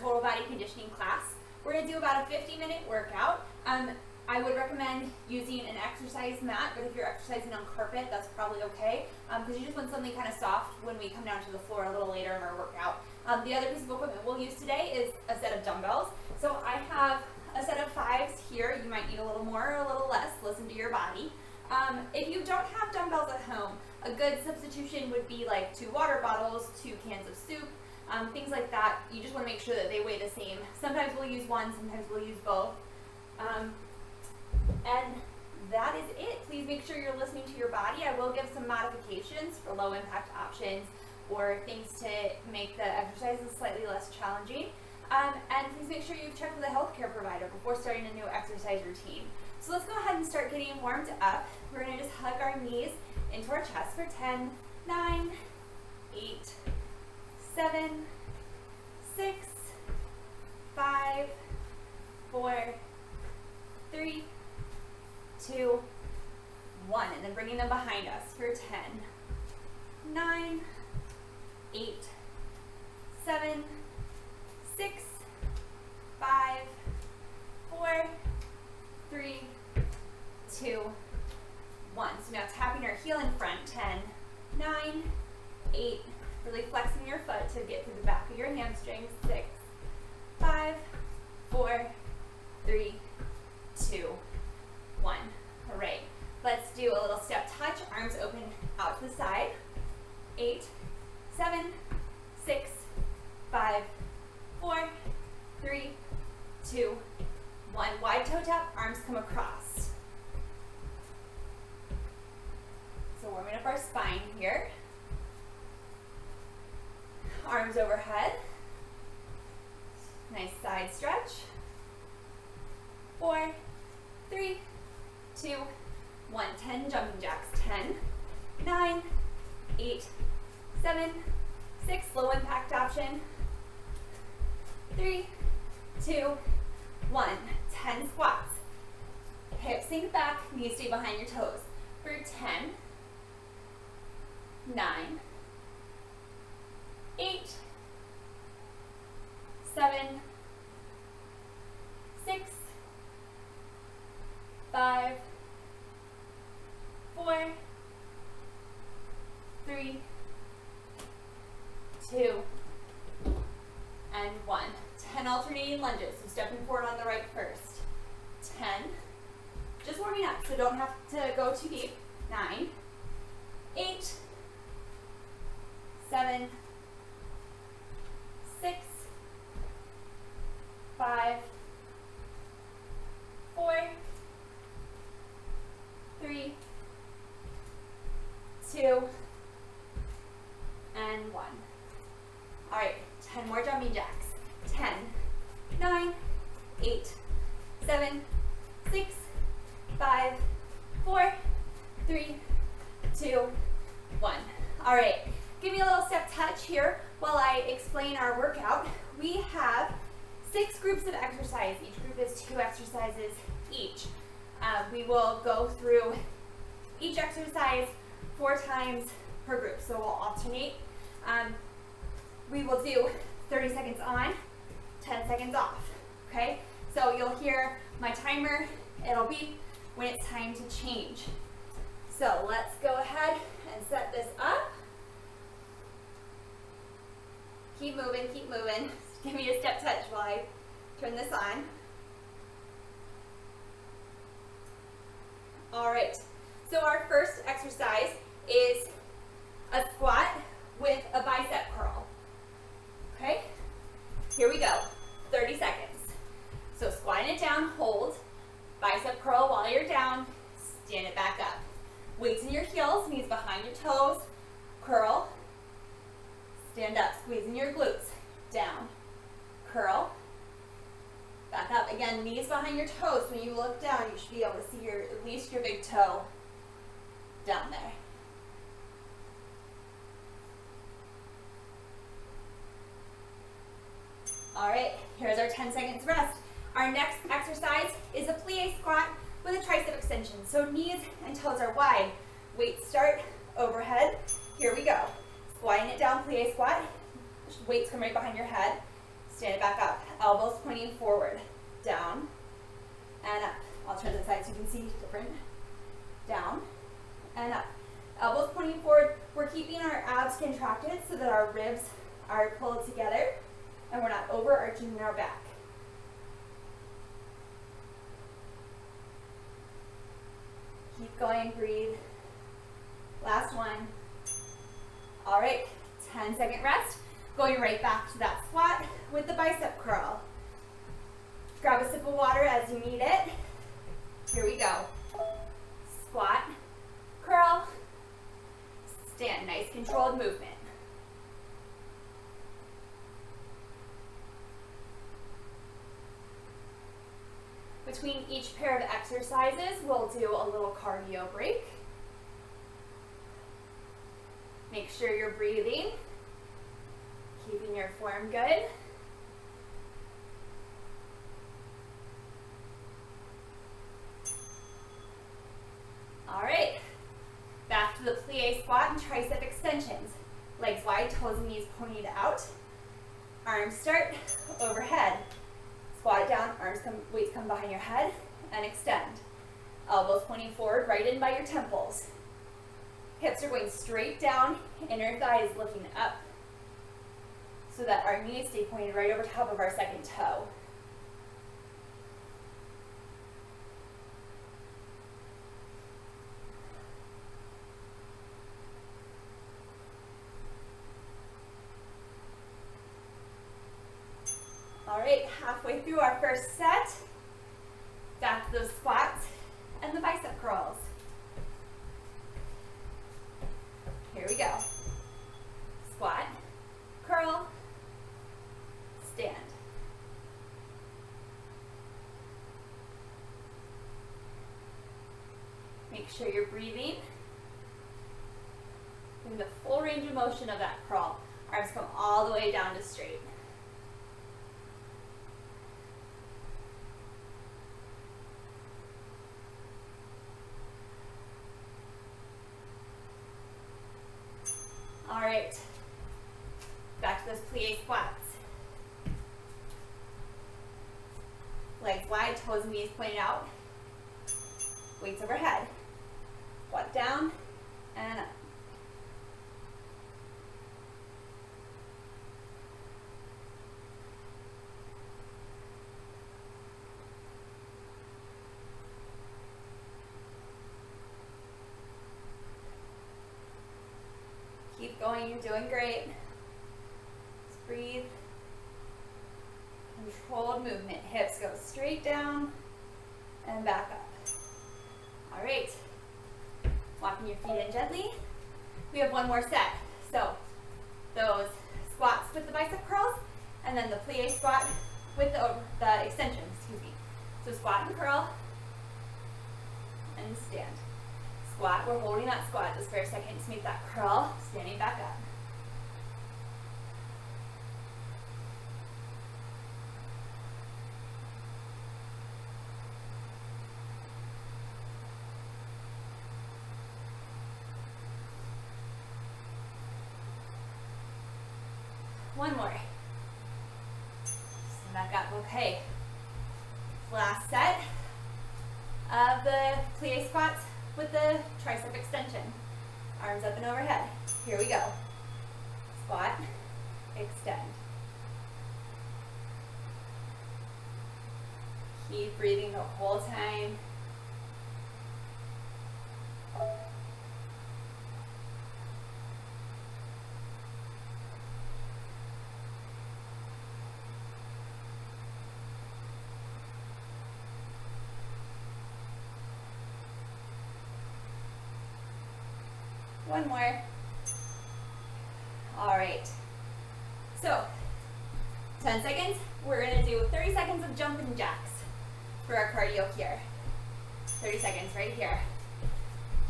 total body conditioning class. We're going to do about a 50-minute workout. I would recommend using an exercise mat, but if you're exercising on carpet, that's probably okay, because you just want something kind of soft when we come down to the floor a little later in our workout. The other piece of equipment we'll use today is a set of dumbbells. So I have a set of 5s here. You might need a little more or a little less. Listen to your body. If you don't have dumbbells at home, a good substitution would be like 2 water bottles, 2 cans of soup, things like that. You just want to make sure that they weigh the same. Sometimes we'll use one, sometimes we'll use both. And that is it. Please make sure you're listening to your body. I will give some modifications for low impact options or things to make the exercises slightly less challenging. And please make sure you've checked with a healthcare provider before starting a new exercise routine. So let's go ahead and start getting warmed up. We're going to just hug our knees into our chest for 10, 9, 8, 7, 6, 5, 4, 3, 2, 1. And then bringing them behind us for 10, 9, 8, 7, 6, 5, 4, 3, 2, 1. So now tapping our heel in front, 10, 9, 8, really flexing your foot to get to the back of your hamstrings, 6, 5, 4, 3, 2, 1. All right, let's do a little step touch, arms open out to the side, 8, 7, 6, 5, 4, 3, 2, 1. Wide toe tap, arms come across. So warming up our spine here. Arms overhead. Nice side stretch. 4, 3, 2, 1. 10 jumping jacks. 10, 9, 8, 7, 6. Low impact option. 3, 2, 1. 10 squats. Hips sink back, knees stay behind your toes. For 10, 9, 8, 7, 6, 5, 4, 3, 2, and 1. 10 alternating lunges, so stepping forward on the right first. 10, just warming up, so don't have to go too deep. 9, 8, 7, 6, 5, 4, 3, 2, and 1. All right, 10 more jumping jacks. 10, 9, 8, 7, 6, 5, 4, 3, 2, 1. All right, give me a little step touch here while I explain our workout. We have 6 groups of exercise. Each group is 2 exercises each. We will go through each exercise 4 times per group, so we'll alternate. We will do 30 seconds on, 10 seconds off, okay? So you'll hear my timer, it'll beep when it's time to change. So let's go ahead and set this up. Keep moving, keep moving. Give me a step touch while I turn this on. All right, so our first exercise is a squat with a bicep curl, okay? Here we go, 30 seconds. So squatting it down, hold, bicep curl while you're down, stand it back up. Weights in your heels, knees behind your toes, curl, stand up, squeezing your glutes, down, curl, back up. Again, knees behind your toes. When you look down, you should be able to see at least your big toe down there. All right, here's our 10 seconds rest. Our next exercise is a plie squat with a tricep extension. So knees and toes are wide. Weights start overhead. Here we go. Squatting it down, plie squat. Weights come right behind your head. Stand it back up. different. Down and up. Elbows pointing forward. We're keeping our abs contracted so that our ribs are pulled together and we're not overarching our back. Keep going, breathe. Last one. All right, 10-second rest. Going right back to that squat with the bicep curl. Grab a sip of water as you need it. Here we go. Squat, curl, stand. Nice controlled movement. Between each pair of exercises, we'll do a little cardio break. Make sure you're breathing, keeping your form good. All right, back to the plie squat and tricep extensions. Legs wide, toes and knees pointed out. Arms start overhead. Squat it down, weights come behind your head, and extend. Elbows pointing forward, right in by your temples. Hips are going straight down, inner thighs lifting up, so that our knees stay pointed right over top of our second toe. All right, halfway through our first set. Back to those squats and the bicep curls. Here we go. Squat, curl, stand. Make sure you're breathing. In the full range of motion of that curl. Arms come all the way down to straight. All right, back to those plie squats. Legs wide, toes and knees pointed out. Weights overhead. Squat down and up. Keep going, you're doing great. Just breathe. Controlled movement. Hips go straight down and back up. All right. Walking your feet in gently. We have one more set. So those squats with the bicep curls and then the plie squat with the extension, So squat and curl and stand. Squat, we're holding that squat just for a second to make that curl, standing back up. One more. Stand back up, okay. Last set of the plie squats with the tricep extension. Arms up and overhead. Here we go. Squat, extend. Keep breathing the whole time. One more. All right. So, 10 seconds. We're going to do 30 seconds of jumping jacks for our cardio here. 30 seconds right here.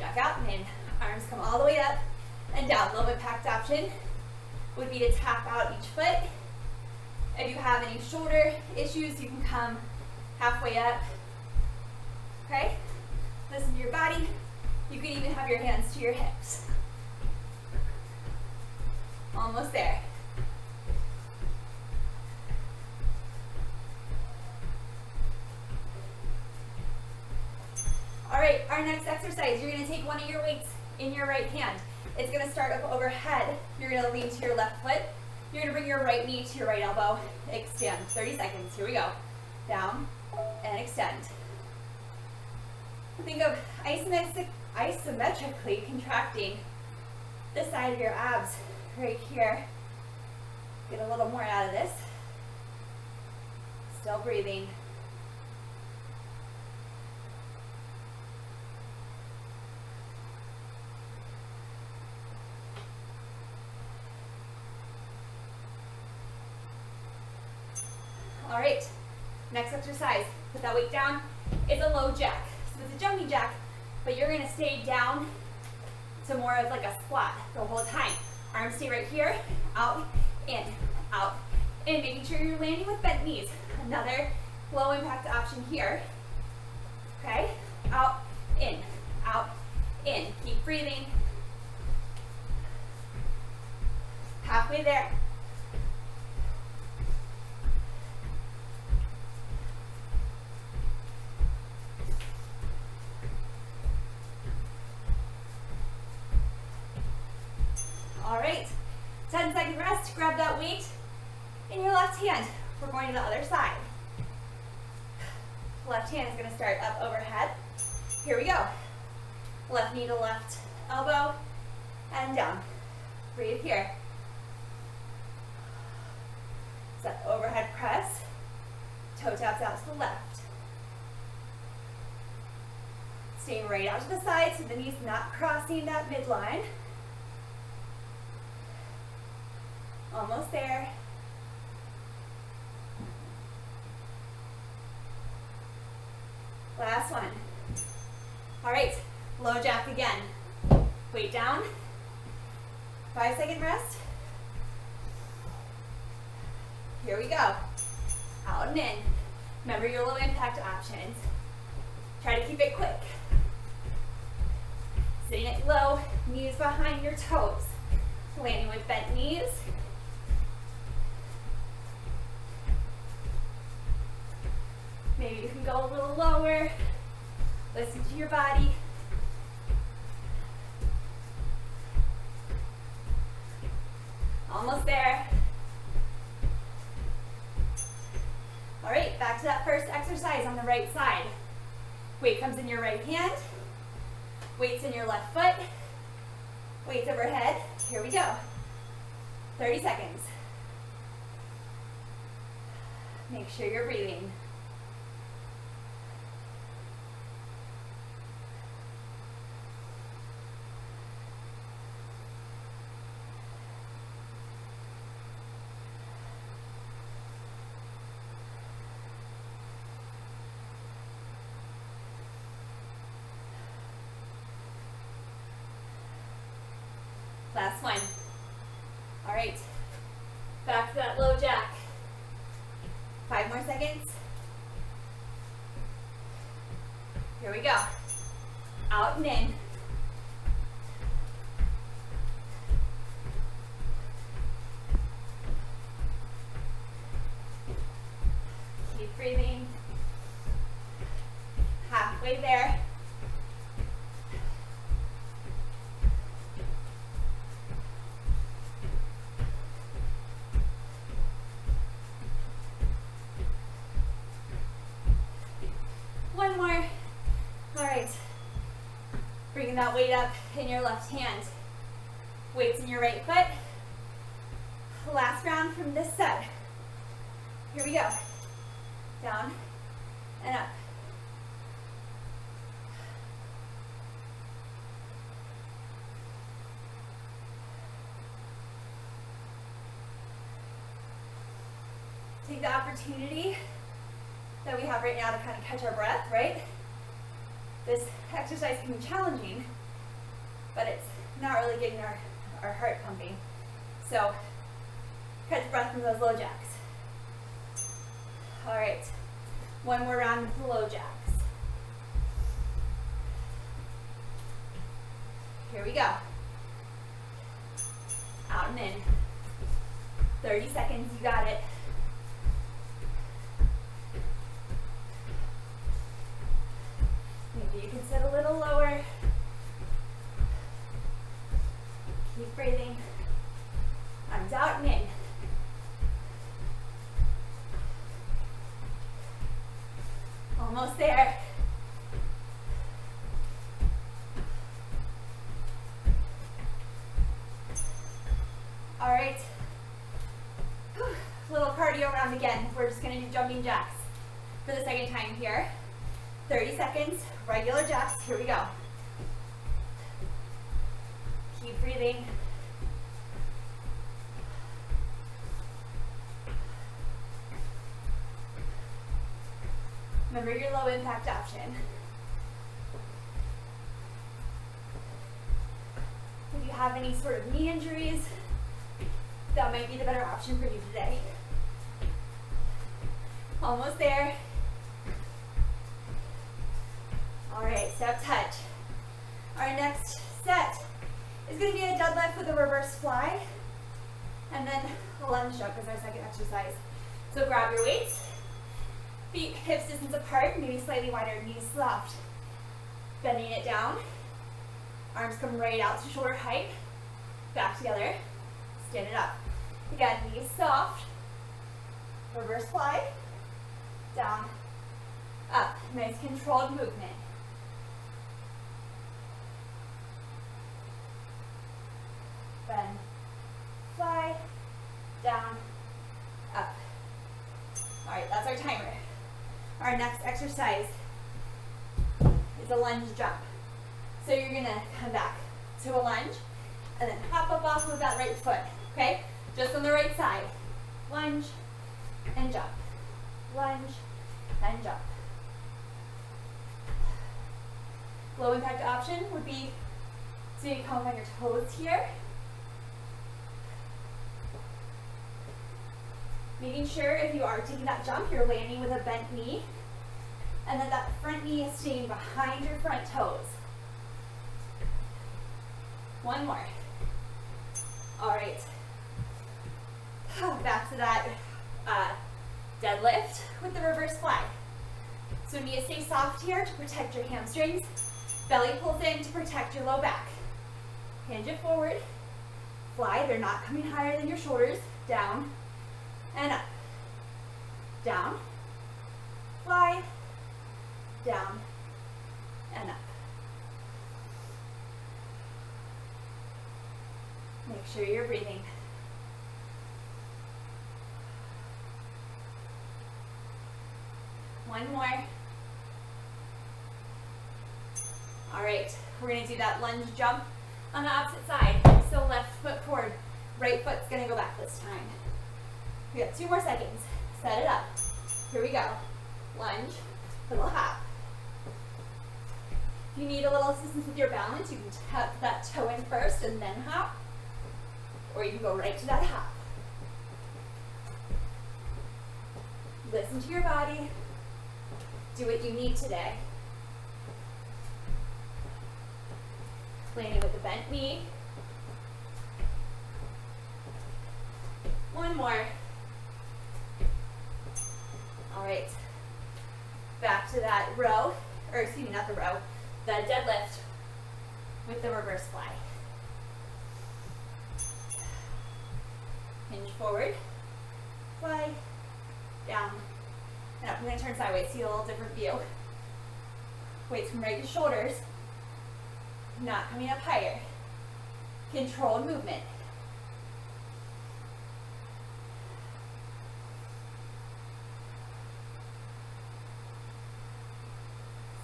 Jack out and in. Arms come all the way up and down. Low impact option would be to tap out each foot. If you have any shoulder issues, you can come halfway up. Okay? Listen to your body. You can even have your hands to your hips. Almost there. All right, our next exercise, you're going to take one of your weights in your right hand. It's going to start up overhead. You're going to lean to your left foot. You're going to bring your right knee to your right elbow. Extend. 30 seconds. Here we go. Down and extend. Think of isometrically contracting the side of your abs right here. Get a little more out of this. Still breathing. All right, next exercise, put that weight down. It's a low jack. So it's a jumping jack, but you're gonna stay down to more of like a squat the whole time. Arms stay right here, out, in, making sure you're landing with bent knees. Another low impact option here. Okay, out, in, keep breathing. Halfway there. All right, 10-second rest. Grab that weight in your left hand. We're going to the other side. Left hand is going to start up overhead. Here we go. Left knee to left elbow and down. Breathe here. Step overhead press. Toe taps out to the left. Stay right out to the side so the knee's not crossing that midline. Almost there. Last one. All right, low jack again. Weight down. 5-second rest. Here we go. Out and in. Remember your low impact options. Try to keep it quick. Sitting it low, knees behind your toes. Landing with bent knees. Maybe you can go a little lower. Listen to your body. Almost there. All right, back to that first exercise on the right side. Weight comes in your right hand. Weight's in your left foot. Weights overhead. Here we go. 30 seconds. Make sure you're breathing. Last one. All right, back to that low jack. 5 more seconds. Here we go. Out and in. Keep breathing. Halfway there. One more. All right. Bringing that weight up in your left hand. Weights in your right foot. Last round from this set. Here we go. Down and up. Take the opportunity that we have right now to kind of catch our breath, right? This exercise can be challenging, but it's not really getting our heart pumping. So, catch breath from those low jacks. All right, one more round with the low jacks. Here we go. Out and in. 30 seconds, you got it. Maybe you can sit a little lower. Almost there. All right. Little cardio round again. We're just gonna do jumping jacks for the second time here. 30 seconds, regular jacks. Here we go. Keep breathing. Remember your low impact option. If you have any sort of knee injuries, that might be the better option for you today. Almost there. All right, step touch. Our next set is going to be a deadlift with a reverse fly, and then a lunge jump is our second exercise. So grab your weights, feet hips distance apart, maybe slightly wider, knees soft. Bending it down, arms come right out to shoulder height, back together, stand it up. Again, knees soft, reverse fly, down, up. Nice controlled movement. Bend, fly, down, up. All right, that's our timer. Our next exercise is a lunge jump. So you're gonna come back to a lunge and then hop up off of that right foot, okay? Just on the right side. Lunge and jump. Lunge and jump. Low impact option would be so you come on your toes here. Making sure if you are taking that jump, you're landing with a bent knee, and then that front knee is staying behind your front toes. One more. All right. Back to that deadlift with the reverse fly. So knees stay soft here to protect your hamstrings. Belly pulls in to protect your low back. Hinge it forward. Fly. They're not coming higher than your shoulders. Down and up. Down. Fly. Down and up. Make sure you're breathing. One more. All right, we're gonna do that lunge jump on the opposite side. So left foot forward, right foot's gonna go back this time. We got 2 more seconds. Set it up. Here we go. Lunge, little hop. If you need a little assistance with your balance, you can tuck that toe in first and then hop, or you can go right to that hop. Listen to your body. Do what you need today. Landing with a bent knee. One more. All right. Back to that row, or excuse me, not the row, the deadlift with the reverse fly. Hinge forward, fly, down, and up. I'm going to turn sideways, see a little different view. Weights from right to shoulders, not coming up higher. Controlled movement.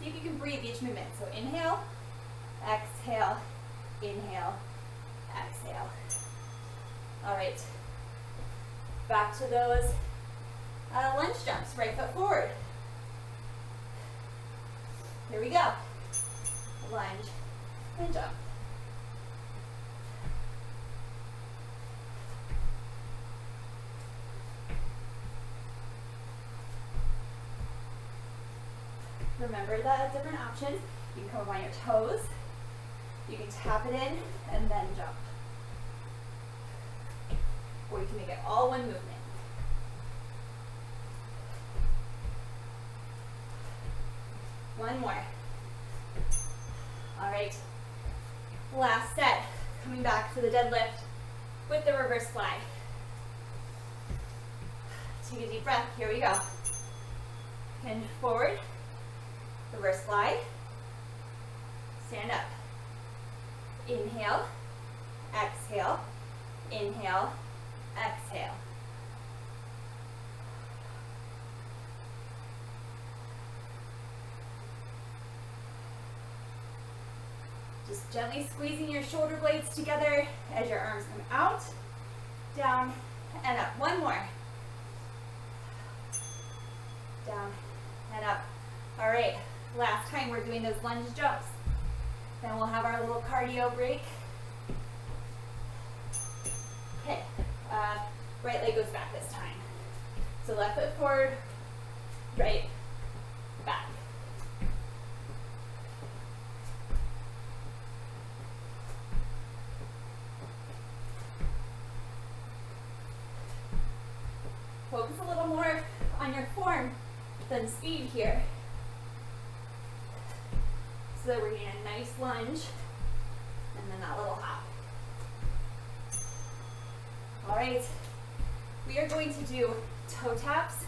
See if you can breathe each movement. So inhale, exhale, inhale, exhale. All right. Back to those lunge jumps, right foot forward. Here we go. Lunge and jump. Remember the different options. You can come up on your toes. You can tap it in and then jump. Or you can make it all one movement. One more. All right. Last set. Coming back to the deadlift with the reverse fly. Take a deep breath. Here we go. Hinge forward, Reverse fly. Stand up. Inhale, exhale, inhale, exhale. Just gently squeezing your shoulder blades together as your arms come out, down, and up. One more. Down and up. All right, last time we're doing those lunge jumps. Then we'll have our little cardio break. Okay, right leg goes back this time. So left foot forward, right, back. Focus a little more on your form than speed here. So that we're getting a nice lunge and then that little hop. All right, we are going to do toe taps.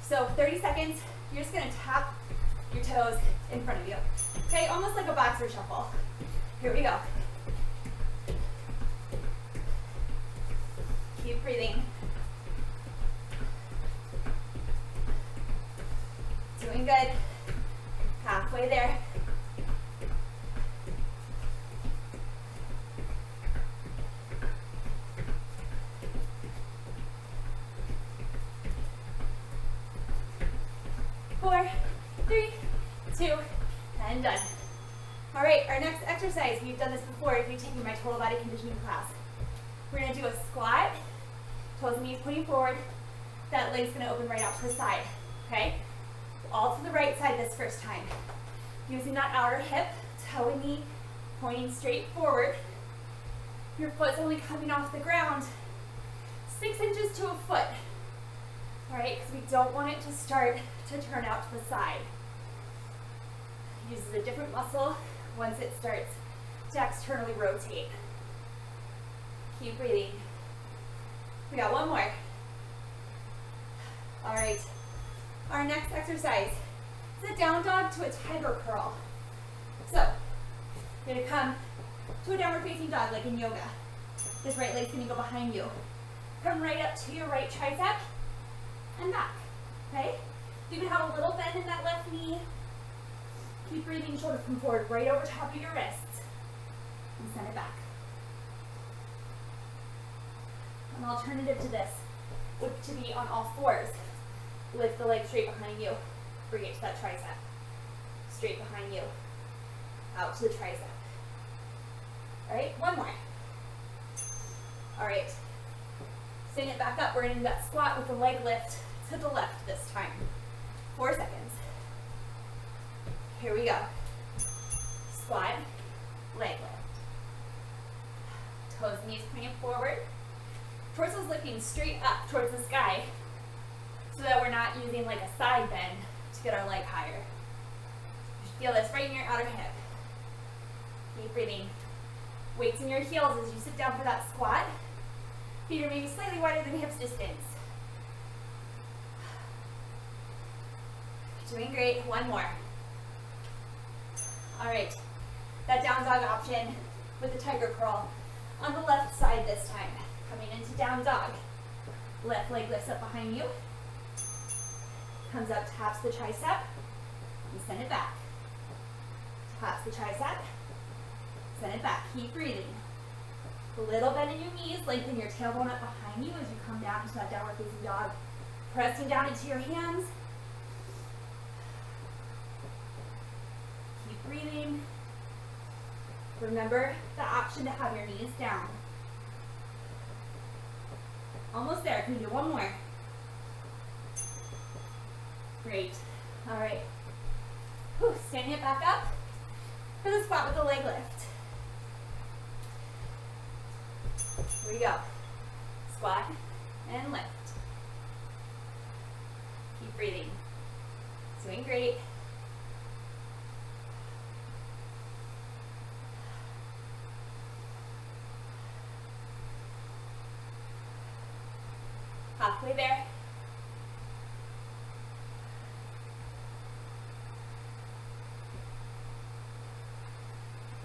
So 30 seconds, you're just gonna tap your toes in front of you. Okay, almost like a boxer shuffle. Here we go. Keep breathing. Doing good. Halfway there. Four, three, two, and done. All right, our next exercise, we've done this before if you've taken my total body conditioning class. We're gonna do a squat, toes and knees pointing forward. That leg's gonna open right out to the side, okay? All to the right side this first time. Using that outer hip, toe and knee pointing straight forward. Your foot's only coming off the ground 6 inches to a foot. All right, because we don't want it to start to turn out to the side. Uses a different muscle once it starts to externally rotate. Keep breathing. We got one more. All right. Our next exercise is a down dog to a tiger curl. So, you're gonna come to a downward facing dog like in yoga. This right leg's gonna go behind you. Come right up to your right tricep and back, okay? You can have a little bend in that left knee. Keep breathing, shoulders come forward right over top of your wrists. And send it back. An alternative to this would to be on all fours. Lift the leg straight behind you. Bring it to that tricep. Straight behind you. Out to the tricep. All right, one more. All right. Stand it back up. We're going to do that squat with the leg lift to the left this time. 4 seconds. Here we go. Squat, leg lift. Toes and knees pointing forward. Torso's lifting straight up towards the sky so that we're not using like a side bend to get our leg higher. You should feel this right in your outer hip. Keep breathing. Weights in your heels as you sit down for that squat. Feet are maybe slightly wider than hips distance. Doing great. One more. All right. That down dog option with the tiger curl on the left side this time. Coming into down dog. Left leg lifts up behind you. Comes up, taps the tricep, and send it back. Taps the tricep, send it back. Keep breathing. A little bend in your knees, lengthen your tailbone up behind you as you come down to that downward facing dog. Pressing down into your hands. Keep breathing. Remember the option to have your knees down. Almost there. Can you do one more? Great. All right. Whew. Standing it back up for the squat with the leg lift. Here we go. Squat and lift. Keep breathing. Doing great. Halfway there.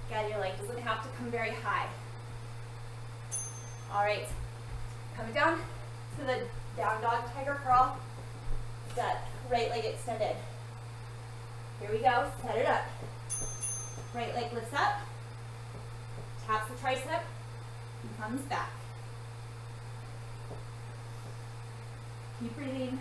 Again, your leg doesn't have to come very high. All right, coming down to the down dog tiger curl. That right leg extended. Here we go, set it up. Right leg lifts up, taps the tricep, and comes back. Keep breathing.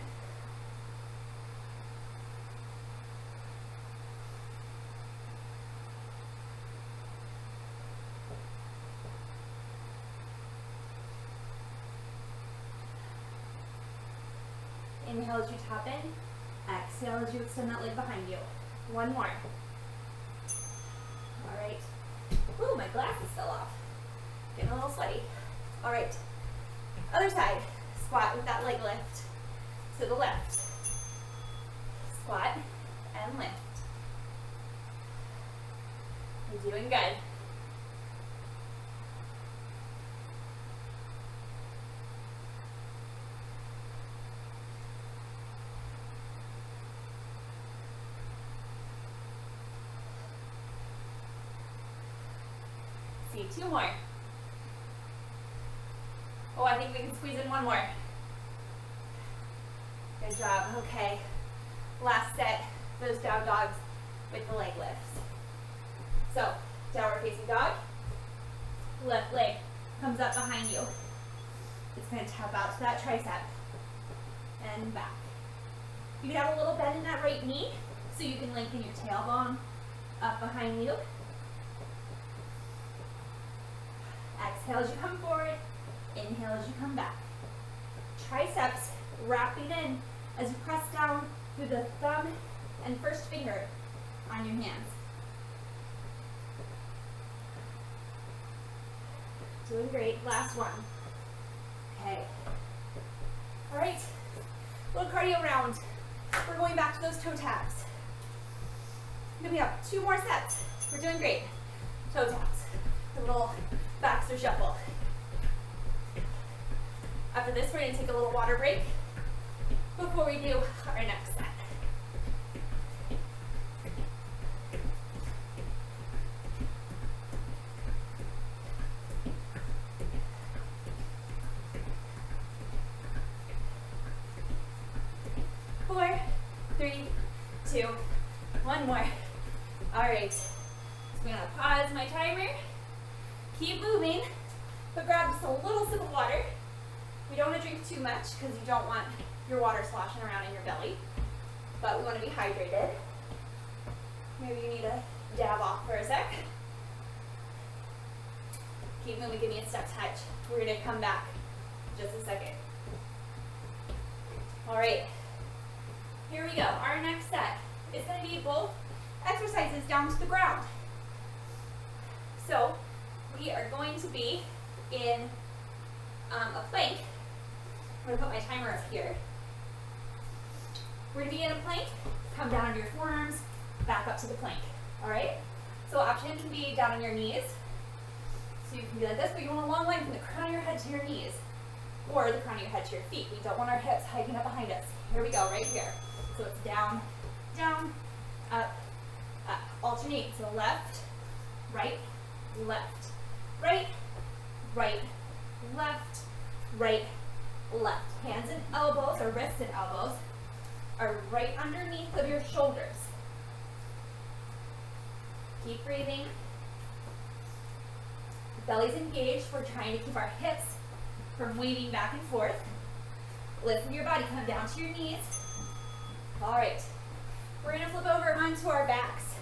Inhale as you tap in. Exhale as you extend that leg behind you. One more. All right. Ooh, my glasses fell off. Getting a little sweaty. All right. Other side. Squat with that leg lift to the left. Squat and lift. You're doing good. Two more. Oh, I think we can squeeze in one more. Good job. Okay. Last set, those down dogs with the leg lifts. So, downward facing dog. Left leg comes up behind you. It's going to tap out to that tricep. And back. You can have a little bend in that right knee, so you can lengthen your tailbone up behind you. Exhale as you come forward, inhale as you come back. Triceps wrapping in as you press down through the thumb and first finger on your hands. Doing great, last one. Okay. All right, little cardio round. We're going back to those toe taps. Then we have 2 more sets. We're doing great. Toe taps, the little Baxter shuffle. After this, we're going to take a little water break before we do our next set. Four, three, two, one more. All right, so I'm going to pause my timer. Keep moving, but grab just a little sip of water. We don't want to drink too much because you don't want your water sloshing around in your belly, but we want to be hydrated. Maybe you need to dab off for a sec. Keep moving, give me a step touch. We're going to come back in just a second. All right, here we go. Our next set is going to be both exercises down to the ground. So, we are going to be in a plank. I'm going to put my timer up here. We're going to be in a plank. Come down on your forearms, back up to the plank. All right? So option can be down on your knees. So you can be like this, but you want a long line from the crown of your head to your knees, or the crown of your head to your feet. We don't want our hips hiking up behind us. Here we go, right here. So it's down, down, up, up. Alternate. So left, right, left, right, right, left, right, left. Hands and elbows, or wrists and elbows, are right underneath of your shoulders. Keep breathing. Belly's engaged. We're trying to keep our hips from waving back and forth. Listen to your body. Come down to your knees. All right. We're going to flip over onto our backs.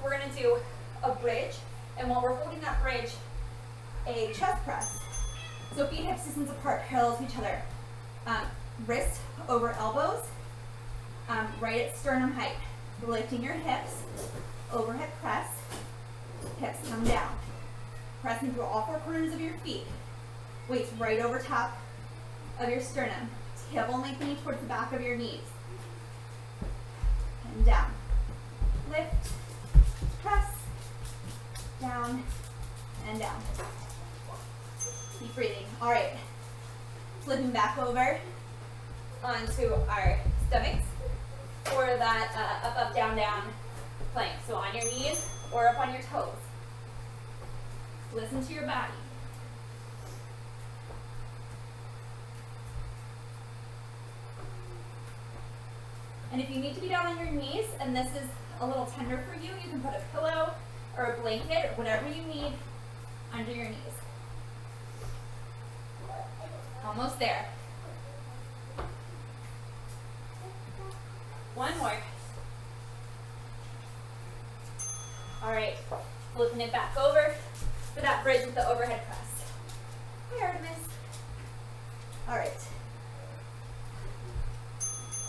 We're going to do a bridge. And while we're holding that bridge, a chest press. So feet hips distance apart, parallel to each other. Wrist over elbows, right at sternum height. Lifting your hips, overhead press, hips come down. Pressing through all 4 corners of your feet. Weights right over top of your sternum. Tailbone lengthening towards the back of your knees. And down. Lift, press, down, and down. Keep breathing. All right. Flipping back over onto our stomachs for that up, up, down, down plank. So on your knees, or up on your toes. Listen to your body. And if you need to be down on your knees and this is a little tender for you, you can put a pillow or a blanket or whatever you need under your knees. Almost there. One more. All right, flipping it back over for that bridge with the overhead press. Hi, Artemis. All right.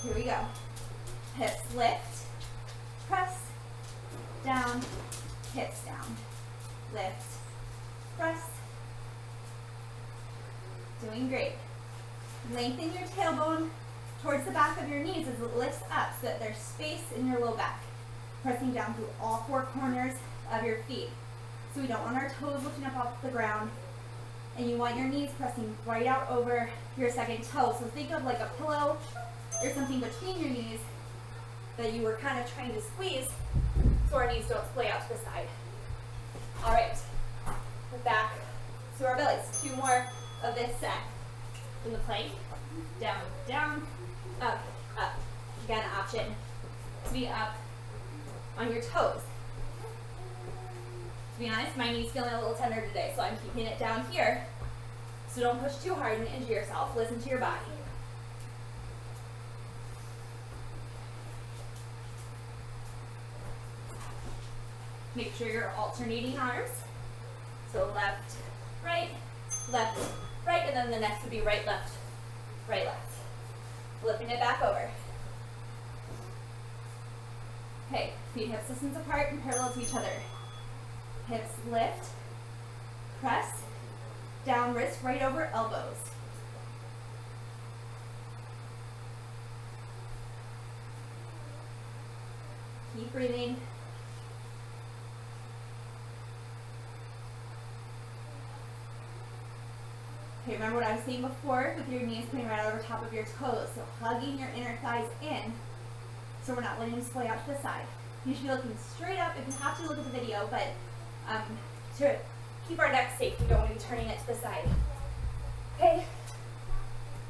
Here we go. Hips lift, press, down, hips down, lift, press. Doing great. Lengthen your tailbone towards the back of your knees as it lifts up so that there's space in your low back. Pressing down through all four corners of your feet. So we don't want our toes lifting up off the ground. And you want your knees pressing right out over your second toe. So think of like a pillow or something between your knees that you were kind of trying to squeeze so our knees don't splay out to the side. All right, we're back to our bellies. 2 more of this set. In the plank, down, down, up, up. Again, option to be up on your toes. To be honest, my knee's feeling a little tender today, so I'm keeping it down here. So don't push too hard and injure yourself. Listen to your body. Make sure you're alternating arms. So left, right, and then the next would be right, left, right, left. Flipping it back over. Okay, feet hips distance apart and parallel to each other. Hips lift, press, down, wrist right over elbows. Keep breathing. Okay, remember what I was saying before with your knees putting right over top of your toes. So hugging your inner thighs in so we're not letting them splay out to the side. You should be looking straight up. If you have to, look at the video, but to keep our neck safe, we don't want to be turning it to the side. Okay,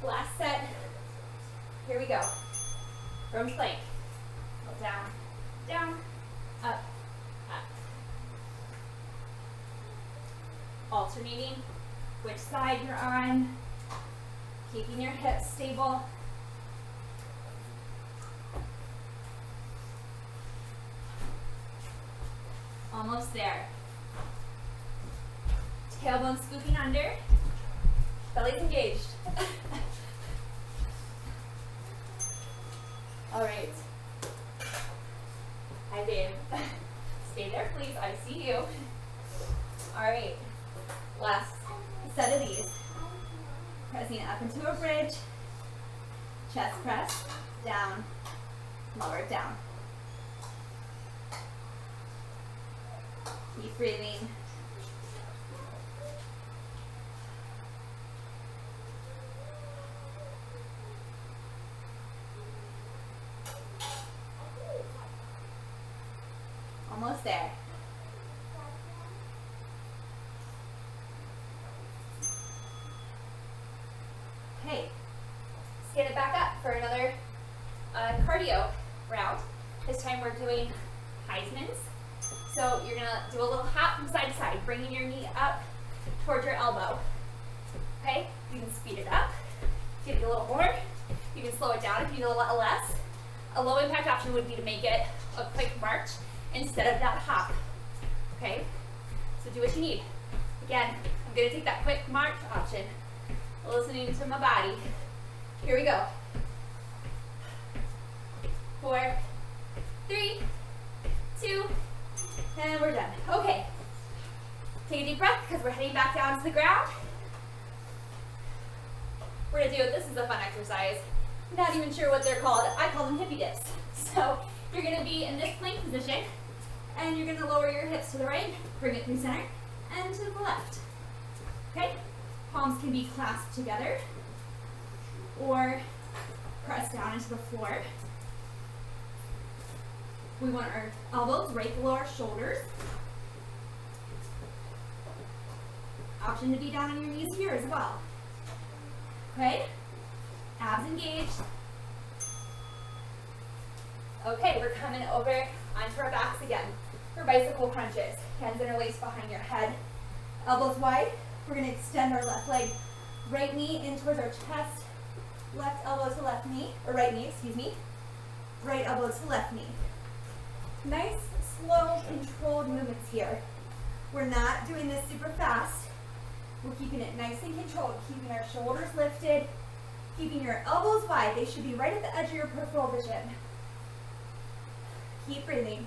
last set. Here we go. From plank. Go down, down, up, up. Alternating which side you're on, keeping your hips stable. Almost there. Tailbone scooping under, belly's engaged. All right. Hi, babe. Stay there, please. I see you. All right. Last set of these. Pressing up into a bridge. Chest press. Down. Lower down. Keep breathing. Almost there. Okay, let's get it back up for another cardio round. This time we're doing Heisman's. So you're gonna do a little hop from side to side, bringing your knee up towards your elbow. Okay, you can speed it up, get it a little more. You can slow it down if you need a lot less. A low impact option would be to make it a quick march instead of that hop. Okay, so do what you need. Again, I'm gonna take that quick march option, listening to my body. Here we go. 4, 3, 2, and we're done. Okay, take a deep breath because we're heading back down to the ground. We're gonna do it. This is a fun exercise. I'm not even sure what they're called. I call them hippie dips. So you're gonna be in this plank position and you're gonna lower your hips to the right, bring it through center, and to the left. Okay? Palms can be clasped together or pressed down into the floor. We want our elbows right below our shoulders. Option to be down on your knees here as well. Okay? Abs engaged. Okay, we're coming over onto our backs again for bicycle crunches. Hands interlaced behind your head. Elbows wide. We're going to extend our left leg, right knee in towards our chest. Left elbow to left knee, or right knee, excuse me. Right elbow to left knee. Nice, slow, controlled movements here. We're not doing this super fast. We're keeping it nice and controlled, keeping our shoulders lifted, keeping your elbows wide. They should be right at the edge of your peripheral vision. Keep breathing.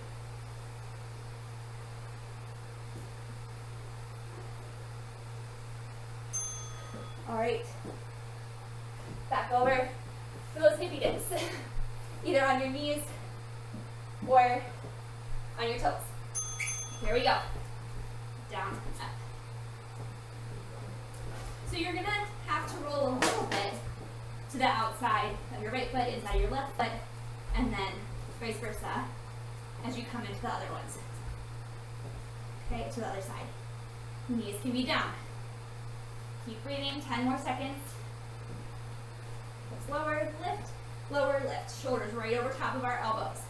All right. Back over for those hippie dips. Either on your knees or on your toes. Here we go. Down, up. So you're gonna have to roll a little bit to the outside of your right foot, inside your left foot, and then vice versa as you come into the other ones. Okay, to the other side. Knees can be down. Keep breathing, 10 more seconds. Let's lower, lift. Shoulders right over top of our elbows.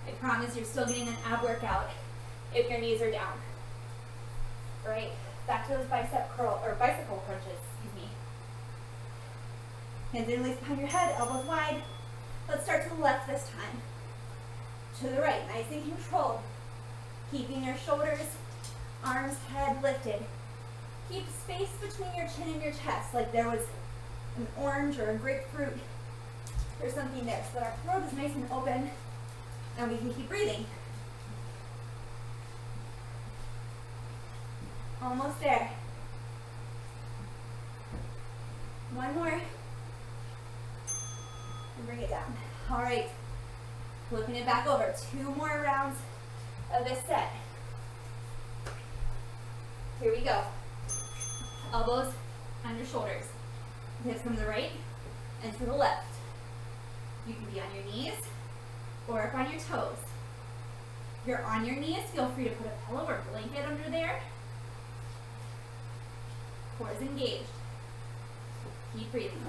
I promise you're still getting an ab workout if your knees are down. All right, back to those bicep curl, or bicycle crunches, excuse me. Hands interlaced behind your head, elbows wide. Let's start to the left this time. To the right, nice and controlled. Keeping your shoulders, arms, head lifted. Keep space between your chin and your chest, like there was an orange or a grapefruit or something there, so that our throat is nice and open and we can keep breathing. Almost there. One more. And bring it down. All right. Flipping it back over. 2 more rounds of this set. Here we go. Elbows on your shoulders. Hips come to the right and to the left. You can be on your knees or up on your toes. If you're on your knees, feel free to put a pillow or blanket under there. Core is engaged. Keep breathing.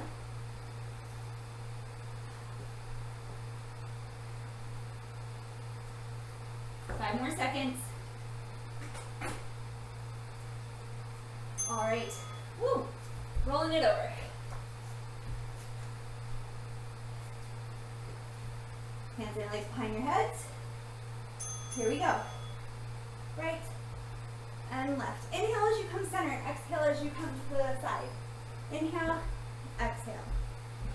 Five more seconds. All right. Woo. Rolling it over. Hands in, legs behind your heads. Here we go. Right and left. Inhale as you come center. Exhale as you come to the side. Inhale, exhale.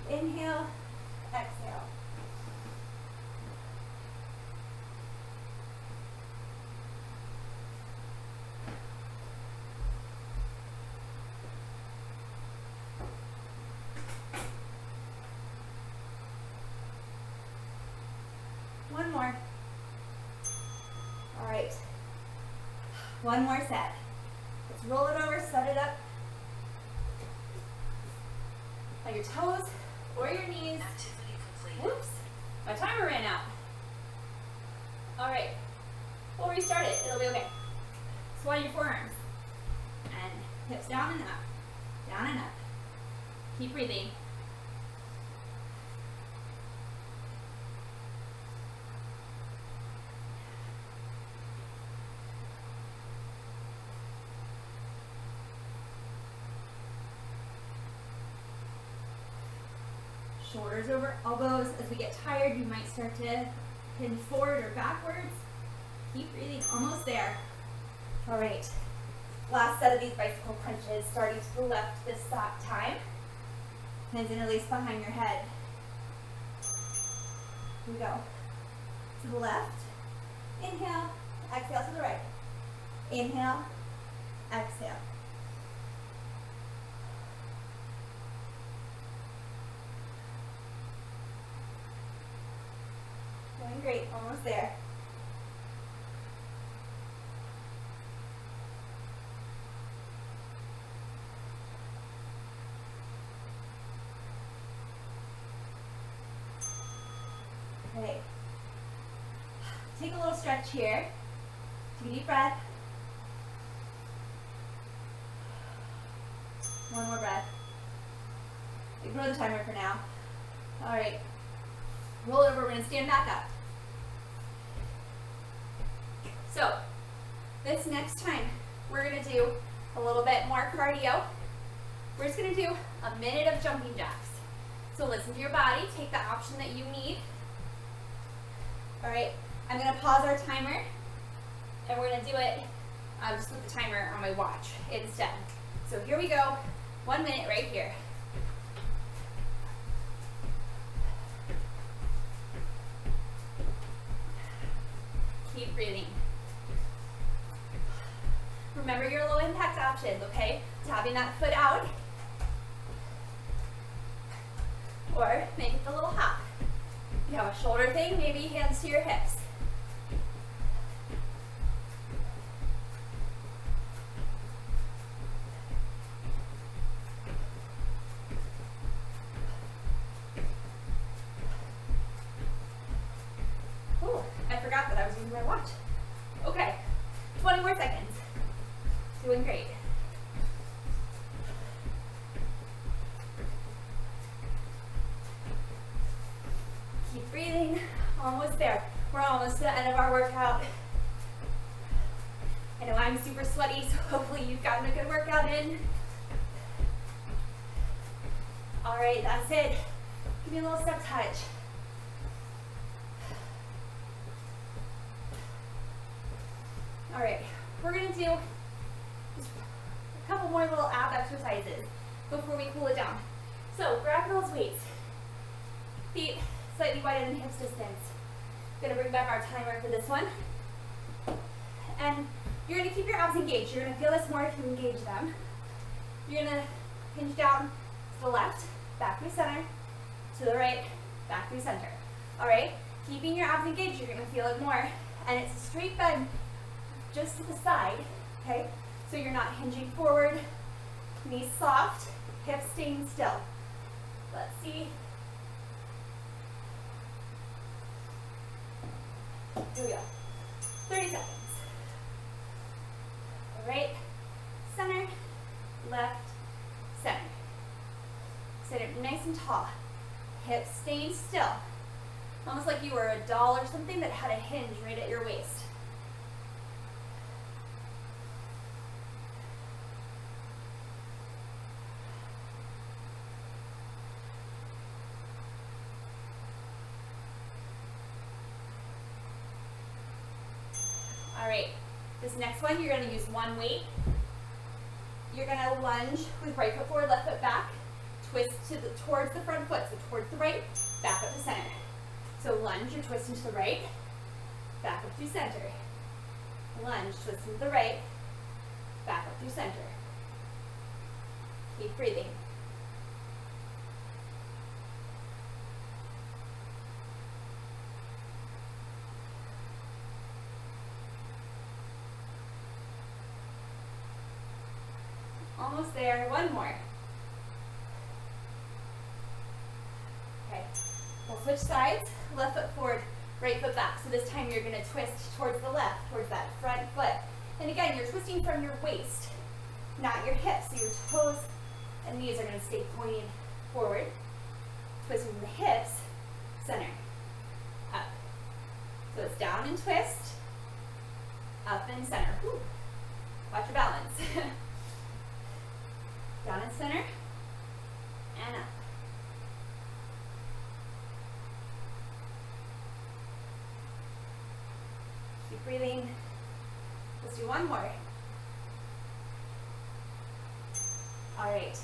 Inhale, exhale. One more. All right. One more set. Let's roll it over, set it up on your toes or your knees. Whoops, my timer ran out. All right, we'll restart it, it'll be okay. Swing your forearms and hips down and up, down and up. Keep breathing. Shoulders over elbows. As we get tired, you might start to pin forward or backwards. Keep breathing, almost there. All right, last set of these bicycle crunches, starting to the left this time. Hands interlaced behind your head. Here we go. To the left. Inhale, exhale to the right. Inhale, exhale. Doing great, almost there. Okay, take a little stretch here. Take a deep breath. One more breath. Ignore the timer for now. All right. Roll over. We're going to stand back up. So, this next time, we're going to do a little bit more cardio. We're just going to do a minute of jumping jacks. So listen to your body. Take the option that you need. All right. I'm going to pause our timer, and we're going to do it just with the timer on my watch instead. So here we go. 1 minute right here. Keep breathing. Remember your low impact options, okay? Tapping that foot out. Or make it the little hop. If you have a shoulder thing, maybe hands to your hips. Ooh, I forgot that I was using my watch. Okay, 20 more seconds. Doing great. Keep breathing. Almost there. We're almost to the end of our workout. I know I'm super sweaty, so hopefully you've gotten a good workout in. All right, that's it. Give me a little step touch. All right, we're gonna do just a couple more little ab exercises before we cool it down. So grab those weights. Feet slightly wider than hips distance. Gonna bring back our timer for this one. And you're gonna keep your abs engaged. You're gonna feel this more if you engage them. You're gonna hinge down to the left, back through center, to the right, back through center. All right, keeping your abs engaged, you're gonna feel it more. And it's a straight bend just to the side, okay? So you're not hinging forward, knees soft, hips staying still. Let's see. Here we go. 30 seconds. All right, center, left, center. Sit up nice and tall. Hips staying still. Almost like you were a doll or something that had a hinge right at your waist. All right, this next one, you're gonna use one weight. You're gonna lunge with right foot forward, left foot back, twist towards the front foot, so towards the right, back up to center. So lunge, you're twisting to the right, back up through center. Lunge, twisting to the right, back up through center. Keep breathing. Almost there, one more. Okay, we'll switch sides, left foot forward, right foot back. So this time you're gonna twist towards the left, towards that front foot. And again, you're twisting from your waist, not your hips. So your toes and knees are gonna stay pointing forward. Twisting from the hips, center, up. So it's down and twist, up and center. Whew. Watch your balance. Down and center, and up. Keep breathing. Let's do one more. All right,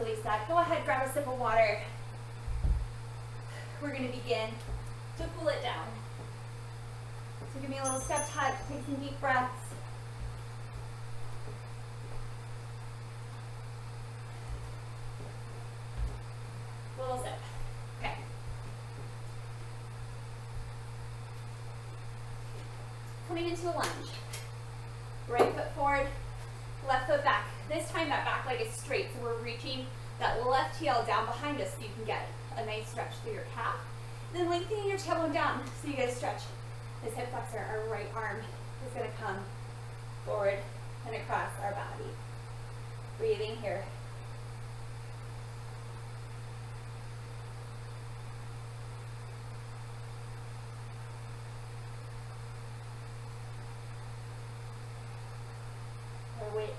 release that. Go ahead, grab a sip of water. We're gonna begin to cool it down. So give me a little step touch, take some deep breaths. Little sip. Okay. Coming into a lunge. Right foot forward, left foot back. This time that back leg is straight, so we're reaching that left heel down behind us so you can get a nice stretch through your calf. And then lengthening your tailbone down so you get a stretch this hip flexor, our right arm is going to come forward and across our body. Breathing here.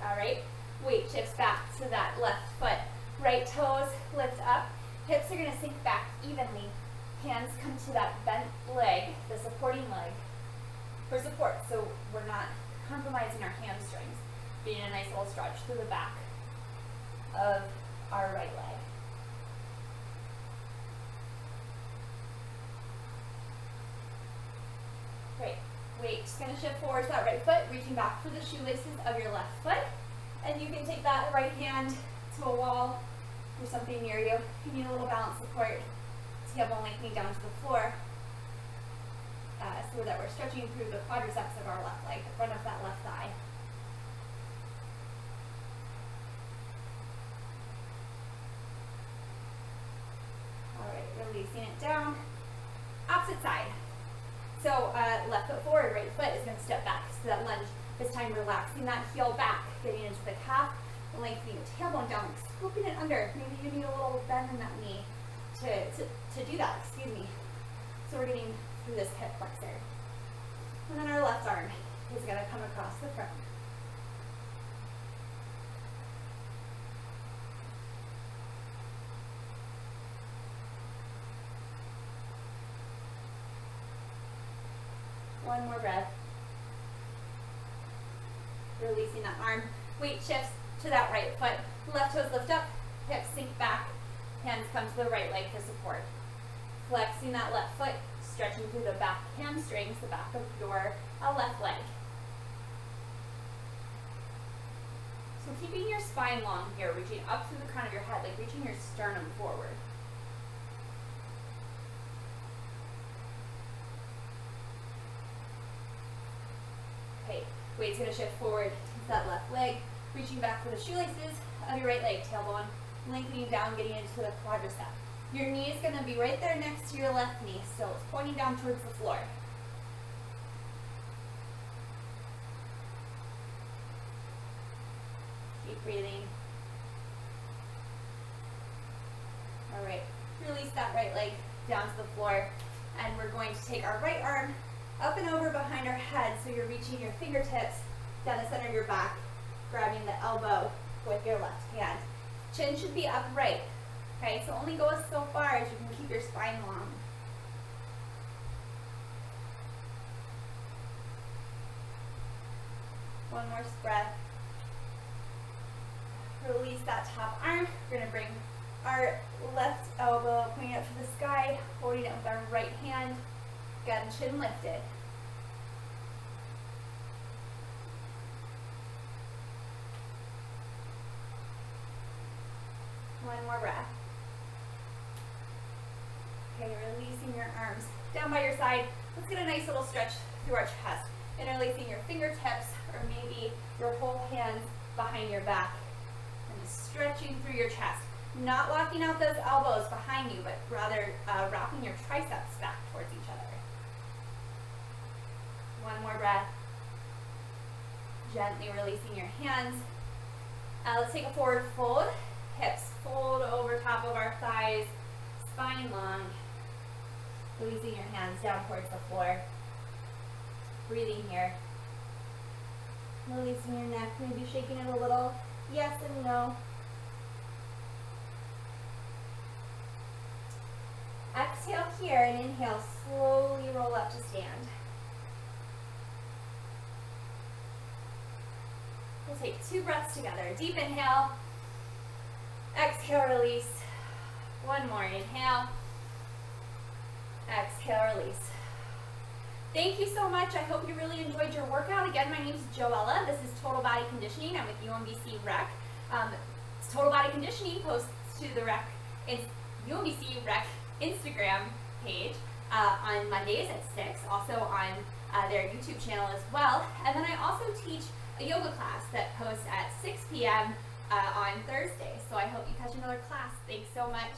All right, weight shifts back to that left foot. Right toes lift up. Hips are going to sink back evenly. Hands come to that bent leg, the supporting leg, for support. So we're not compromising our hamstrings. Getting a nice little stretch through the back of our right leg. Great. Weight just going to shift forward to that right foot, reaching back for the shoelaces of your left foot. And you can take that right hand to a wall or something near you. You need a little balance support. Tailbone lengthening down to the floor so that we're stretching through the quadriceps of our left leg, the front of that left thigh. All right, releasing it down. Opposite side. So left foot forward, right foot is going to step back to that lunge. This time relaxing that heel back, getting into the calf, lengthening the tailbone down, scooping it under. Maybe you need a little bend in that knee to do that, excuse me. So we're getting through this hip flexor. And then our left arm is going to come across the front. One more breath. Releasing that arm. Weight shifts to that right foot. Left toes lift up, hips sink back, hands come to the right leg for support. Flexing that left foot, stretching through the back hamstrings, the back of your left leg. So keeping your spine long here, reaching up through the crown of your head, like reaching your sternum forward. Okay, weight's going to shift forward to that left leg, reaching back for the shoelaces of your right leg, tailbone, lengthening down, getting into the quadricep. Your knee is going to be right there next to your left knee, so it's pointing down towards the floor. Keep breathing. All right, release that right leg down to the floor, and we're going to take our right arm up and over behind our head, so you're reaching your fingertips down the center of your back, grabbing the elbow with your left hand. Chin should be upright, okay? So only go so far as you can keep your spine long. One more breath. Release that top arm. We're going to bring our left elbow pointing up to the sky, holding it with our right hand. Again, chin lifted. One more breath. Okay, releasing your arms down by your side. Let's get a nice little stretch through our chest. Interlacing your fingertips or maybe your whole hands behind your back. And just stretching through your chest. Not locking out those elbows behind you, but rather wrapping your triceps back towards each other. One more breath. Gently releasing your hands. Let's take a forward fold. Hips fold over top of our thighs. Spine long. Releasing your hands down towards the floor. Breathing here. Releasing your neck, maybe shaking it a little. Yes and no. Exhale here and inhale, slowly roll up to stand. We'll take 2 breaths together. Deep inhale. Exhale, release. One more, inhale. Exhale, release. Thank you so much. I hope you really enjoyed your workout. Again, my name is Joella. This is Total Body Conditioning. I'm with UMBC Rec. Total Body Conditioning posts to the Rec, UMBC Rec Instagram page on Mondays at 6, also on their YouTube channel as well. And then I also teach a yoga class that posts at 6 p.m. On Thursday. So I hope you catch another class. Thanks so much.